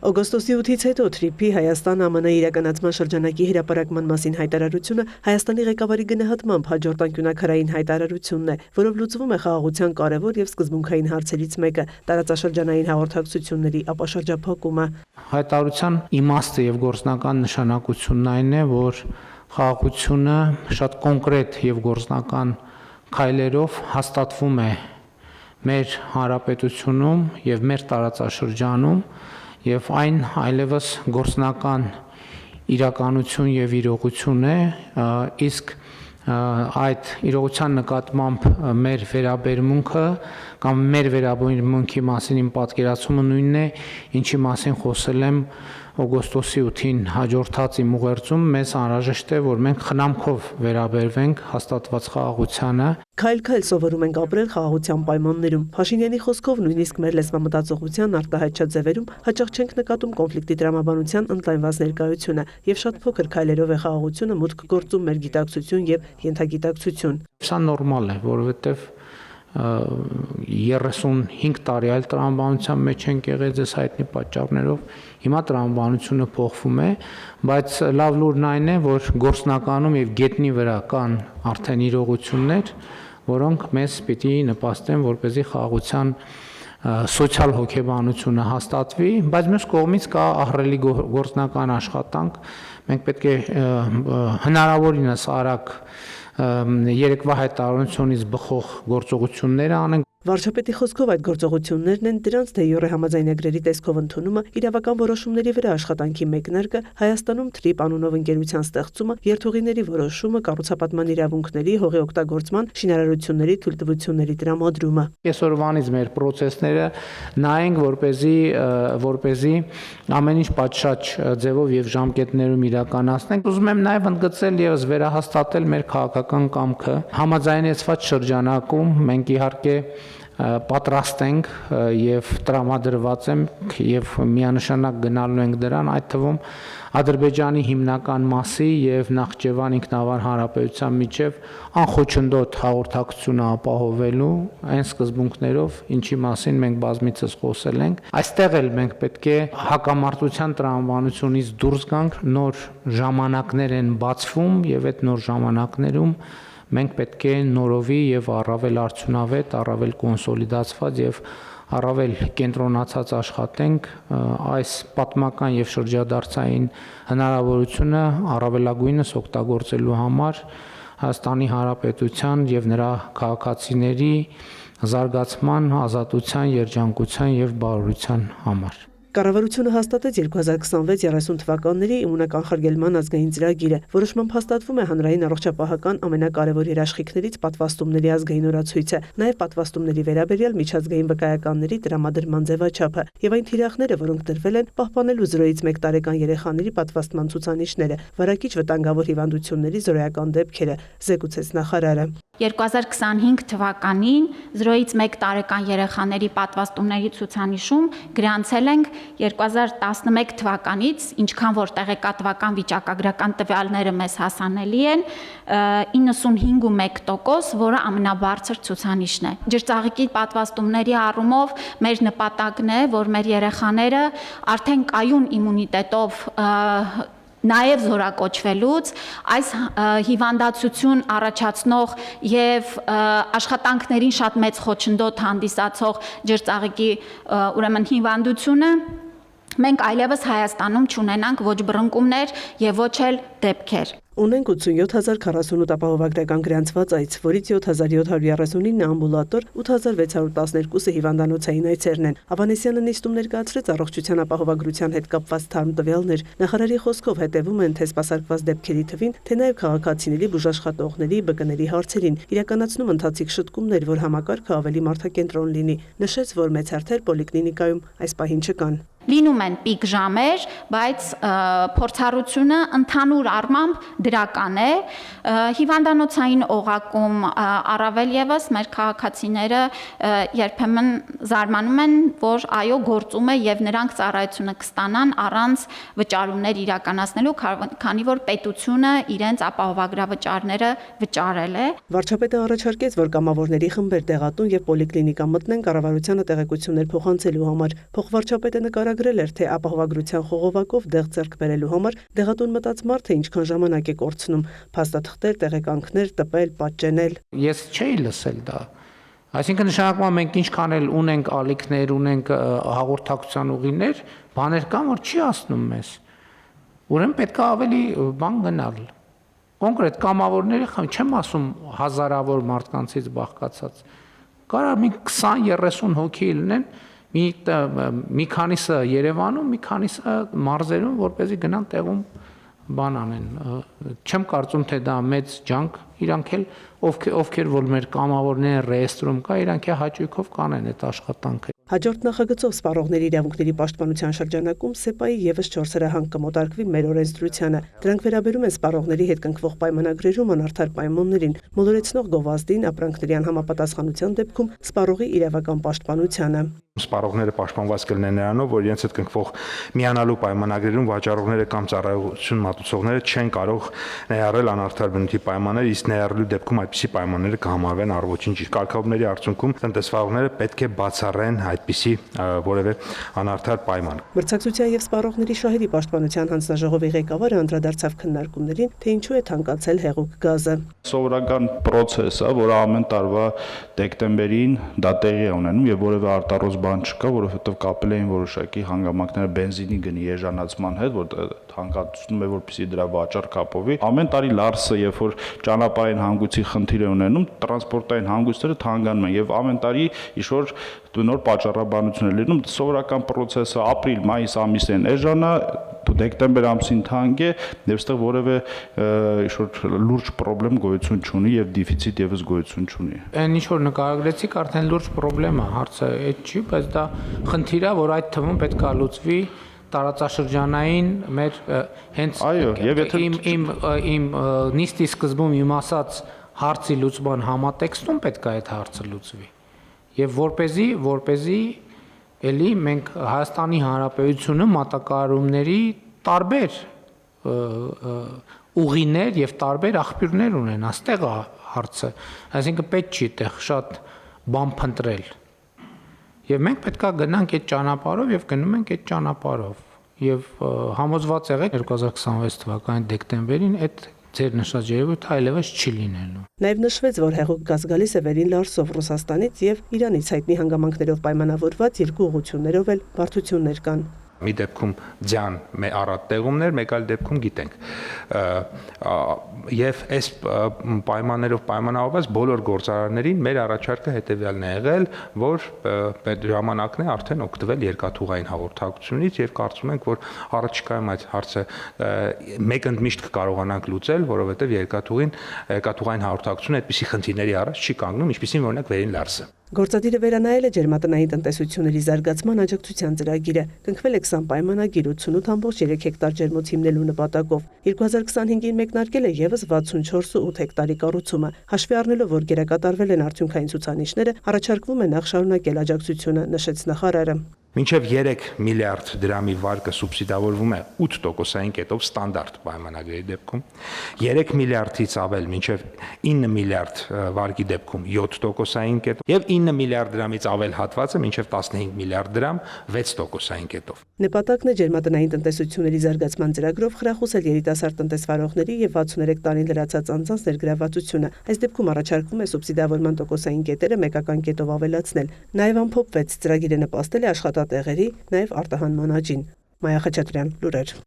Օգոստոսի 8-ից հետո Թրիփի Հայաստան-ԱՄՆ իրականացման շրջանակի հրապարակման մասին հայտարարությունը Հայաստանի ղեկավարի գնահատմամբ հաջորդ անկյունաքարային հայտարարությունն է, որով լուծվում է խաղաղության կարևոր եւ սկզբունքային հարցերից մեկը՝ տարածաշրջանային հաղորդակցությունների ապաշրջափակումը։ Հայտարարության իմաստը եւ գործնական նշանակությունն այն է, որ խաղաղությունը շատ կոնկրետ եւ գործնական քայլերով հաստատվում է մեր հանրապետությունում եւ մեր տարածաշրջանում եւ այն այլևս գործնական իրականություն եւ իրողություն է, իսկ այդ իրողության նկատմամբ մեր վերաբերմունքը կամ մեր վերաբերմունքի մասին իմ պատկերացումը նույնն է, ինչի մասին խոսել եմ օգոստոսի 8-ին հաջորդած իմ ուղերձում, մեզ անհրաժեշտ է, որ մենք խնամքով վերաբերվենք հաստատված խաղաղությանը։ Քայլ-քայլ սովորում ենք ապրել խաղաղության պայմաններում։ Փաշինյանի խոսքով նույնիսկ մեր լեզվամտածողության արտահայտչած ձևերում հաճախ չենք նկատում կոնֆլիկտի տրամաբանության ընդլայնված ներկայությունը եւ շատ փոքր քայլերով է խաղաղությունը մուտք գործում մեր գիտակցություն եւ ենթագիտակցություն։ Սա նորմալ է, որովհետեւ 35 տարի այլ տրամաբանության մեջ ենք եղել ձեզ հայտնի պատճառներով, հիմա տրամաբանությունը փոխվում է, բայց լավ լուրն այն է, որ գործնականում եւ գետնի վրա կան արդեն իրողություններ, որոնք մեզ պիտի նպաստեն, որպեսզի խաղաղության սոցիալ հոգեբանությունը հաստատվի, բայց մյուս կողմից կա ահռելի գործնական աշխատանք, մենք պետք է հնարավորինս արագ երեկվա հայտարարությունից բխող գործողությունները անենք։ Վարչապետի խոսքով այդ գործողություններն են դրանց դե յուրե համաձայնագրերի տեսքով ընդունումը, իրավական որոշումների վրա աշխատանքի մեկնարկը, Հայաստանում Թրիփ անունով ընկերության ստեղծումը, երթուղիների որոշումը, կառուցապատման իրավունքների, հողի օգտագործման, շինարարությունների թույլտվությունների տրամադրումը։ Այսօրվանից մեր process-ները նայենք, որպեսզի ամեն ինչ պատշաճ ձևով եւ ժամկետներում իրականացնենք։ Ուզում եմ նաեւ ընդգծել եւս վերահաստատել մեր քաղաքական կամքը համաձայնեցված շրջանակում մենք իհարկե պատրաստ ենք եւ տրամադրված ենք եւ միանշանակ գնալու ենք դրան, այդ թվում Ադրբեջանի հիմնական մասի եւ Նախճեվան ինքնավար հանրապետության միջև անխոչնդոտ հաղորդակցությունը ապահովելու այն սկզբունքներով, ինչի մասին մենք բազմիցս խոսել ենք։ Այստեղ էլ մենք պետք է հակամարտության տրամաբանությունից դուրս գանք, նոր ժամանակներ են բացվում եւ այդ նոր ժամանակներում մենք պետք է նորովի եւ առավել արդյունավետ, առավել կոնսոլիդացված եւ առավել կենտրոնացած աշխատենք այս պատմական եւ շրջադարձային հնարավորությունը առավելագույնս օգտագործելու համար Հայաստանի Հանրապետության եւ նրա քաղաքացիների զարգացման, ազատության, երջանկության եւ բարօրության համար։ Կառավարությունը հաստատեց 2026-30 թվականների իմունականխարգելման ազգային ծրագիրը, որոշմամբ հաստատվում է հանրային առողջապահական ամենակարևոր երաշխիքներից պատվաստումների ազգային օրացույցը, նաև պատվաստումների վերաբերյալ միջազգային վկայականների տրամադրման ձևաչափը եւ այն թիրախները, որոնք դրվել են պահպանելու 0-ից 1 տարեկան երեխաների պատվաստման ցուցանիշները, վարակիչ վտանգավոր հիվանդությունների զորայական դեպքերը, զեկուցեց նախարարը։ 2025 թվականին 0-ից 1 տարեկան երեխաների պատվաստումների ցուցանիշում գրանցել ենք 2011 թվականից, ինչքան որ տեղեկատվական վիճակագրական տվյալները մեզ հասանելի են, 95.1%, որը ամենաբարձր ցուցանիշն է։ Ջրծաղիկի պատվաստումների առումով մեր նպատակն է, որ մեր երեխաները արդեն կայուն իմունիտետով նաև զորակոչվելուց այս հիվանդացություն առաջացնող եւ աշխատանքներին շատ մեծ խոչընդոտ հանդիսացող ջրծաղիկի ուրեմն հիվանդությունը մենք այլևս Հայաստանում չունենանք ոչ բռնկումներ եւ ոչ էլ դեպքեր։ Ունենք 87,048 ապահովագրական գրանցված այց, որից 7,739 ամբուլատոր, 8,612-ը հիվանդանոցային այցերն են։ Ավանեսյանը նիստում ներկայացրեց առողջության ապահովագրության հետ կապված թարմ տվյալներ։ Նախարարի խոսքով հետևում են թե սպասարկված դեպքերի թվին, թե նաև քաղաքացիների, բուժաշխատողների, ԲԿ-ների հարցերին, իրականացնում ընթացիկ շտկումներ, որ համակարգը ավելի մարդակենտրոն լինի։ Նշեց, որ մեծ հարթեր պոլիկլինիկայում այս պահին չկան։ Լինում են պիկ ժամեր, բայց փորձառությունը ընդհանուր առմամբ դրական է, հիվանդանոցային օղակում առավել եւս մեր քաղաքացիները երբեմն զարմանում են, որ այո գործում է եւ նրանք ծառայությունը կստանան առանց վճարումներ իրականացնելու, քանի որ պետությունը իրենց ապահովագրավճարները վճարել է։ Վարչապետը առաջարկեց, որ կամավորների խմբեր տեղատուն եւ պոլիկլինիկա մտնեն կառավարությանը տեղեկություններ փոխանցելու համար։ Փոխվարչապետը նկարագրել էր, թե ապահովագրության խողովակով դեղ ձեռք բերելու համար տեղատուն մտած մարդը ինչքան ժամանակ է կորցնում, փաստաթղթեր, տեղեկանքներ տպել, պատճենել։ Ես չէի լսել դա։ Այսինքն նշանակում է մենք ինչքան էլ ունենք ալիքներ, ունենք հաղորդակցության ուղիներ, բաներ կան, որ չի ասնում մեզ։ Ուրեմն պետք է ավելի բան գնալ։ Կոնկրետ կամավորների, չեմ ասում հազարավոր մարդկանցից բաղկացած։ Կարող մի 20-30 հոգի լինեն, մի քանիսը Երևանում, մի քանիսը մարզերում, որպեսզի գնան տեղում բան անեն։ Չեմ կարծում, թե դա մեծ ջանք իրանք էլ ովքեր որ մեր կամավորները ռեեստրում կա, իրանք հաճույքով կանեն այդ աշխատանքը։ Հաջորդ նախագծով սպառողների իրավունքների պաշտպանության շրջանակում ՍԵՊԱ-ի եւս 4 հրահանգ կմոտարկվի մեր օրենսդրությանը։ Դրանք վերաբերում են սպառողների հետ կնքվող պայմանագրերում անարդար պայմաններին, մոլորեցնող գովազդին, ապրանքների անհամապատասխանության դեպքում սպառողի իրավական պաշտպանությանը։ Սպառողները պաշտպանված կլինեն նրանով, որ իրենց հետ կնքվող միանալու պայմանագրերում վաճառողները կամ ծառայություն մատուցողները չեն կարող ներառել անարդար բնույթի պայմաններ, իսկ ներառելու դեպքում այդպիսի պայմանները կհամարվեն առողջին ճիշտ կարգավորումների արդյունքում տնտեսվարողները պետք է բացառեն այդպիսի որևէ անարդար պայման։ Մրցակցության եւ սպառողների շահերի պաշտպանության հանձնաժողովի ղեկավարը անդրադարձավ քննարկումներին, թե ինչու է թանկացել հեղուկ գազը։ Սովորական process է, որը ամեն տարվա դեկտեմբերին դա տեղի է ունենում եւ որևէ արտարոց բան չկա, որովհետեւ կապել էին որոշակի հանգամանքները բենզինի գնի էժանացման հետ, որ հանգացնում է, որպեսզի դրա վաճառք ապահովի։ Ամեն տարի լարսը, երբ որ ճանապարհային հանգույցի խնդիր է ունենում, տրանսպորտային հանգույցները թանկանում են եւ ամեն տարի ինչ-որ նոր պատճառաբանություն է լինում։ Սովորական process-ը ապրիլ, մայիս ամիսին էժանա, դեկտեմբեր ամսին թանկ է, եւ այստեղ որևէ ինչ-որ լուրջ խնդրեմ գոյություն չունի եւ դեֆիցիտ եւս գոյություն չունի։ Այն ինչ որ նկարագրեցիք, արդեն լուրջ խնդրեմ է, հարցը այդ չի, բայց դա խնդիր է, որ այդ թվում պետք է լուծվի տարածաշրջանային մեր հենց իմ նիստի սկզբում իմ ասած հարցի լուծման համատեքստում պետք է այդ հարցը լուծվի։ Եվ որպեսզի էլի մենք Հայաստանի Հանրապետությունը մատակարարումների տարբեր ուղիներ եւ տարբեր աղբյուրներ ունեն, այստեղ է հարցը, այսինքն պետք չի այդտեղ շատ բան փնտրել։ Եվ մենք պետք է գնանք այդ ճանապարհով եւ գնում ենք այդ ճանապարհով։ Եվ համոզված եղեք 2026 թվականի դեկտեմբերին այդ ձեր նշած երևույթը այլևս չի լինելու։ Նաև նշվեց, որ հեղուկ գազ գալիս է վերին Լարսով Ռուսաստանից եւ Իրանից հայտնի հանգամանքներով պայմանավորված երկու ուղղություններով էլ բարդություններ կան։ Մի դեպքում ձյան առատ տեղումներ, մեկ այլ դեպքում գիտենք։ Եվ այս պայմաններով պայմանավորված բոլոր գործարարներին մեր առաջարկը հետևյալն է եղել, որ ժամանակն է արդեն օգտվել երկաթուղային հաղորդակցությունից եւ կարծում ենք, որ առաջիկայում այդ հարցը մեկ ընդմիշտ կկարողանանք լուծել, որովհետեւ երկաթուղային հաղորդակցությունը այդպիսի խնդիրների առաջ չի կանգնում, ինչպիսին օրինակ վերին Լարսը։ Գործադիրը վերանայել է ջերմատնային տնտեսությունների զարգացման աջակցության ծրագիրը, կնքվել է 20 պայմանագիր 88.3 հեկտար ջերմոց հիմնելու նպատակով։ 2025-ին մեկնարկել է եւս 64.8 հեկտարի կառուցումը։ Հաշվի առնելով, որ գերակատարվել են արդյունքային ցուցանիշները, առաջարկվում է նախ շարունակել աջակցությունը, նշեց նախարարը։ Մինչև 3 միլիարդ դրամի վարկը սուբսիդավորվում է 8%-ային կետով ստանդարտ պայմանագրերի դեպքում, 3 միլիարդից ավել մինչև 9 միլիարդ վարկի դեպքում 7%-ային կետով եւ 9 միլիարդ դրամից ավել հատվածը մինչև 15 միլիարդ դրամ 6%-ային կետով։ Նպատակն է ջերմատնային տնտեսությունների զարգացման ծրագրով խրախուսել երիտասարդ տնտեսվարողների եւ 63 տարին լրացած անձանց ներգրավվածությունը։ Այս դեպքում առաջարկվում է սուբսիդավորման տոկոսային կետերը մեկական կետով ավելացնել։ Նաեւ ամփոփվեց ծրագիրը նպաստել է աշխատատեղերի, նաեւ արտահանման աճին։ Մայա Խաչատրյան, լուրեր։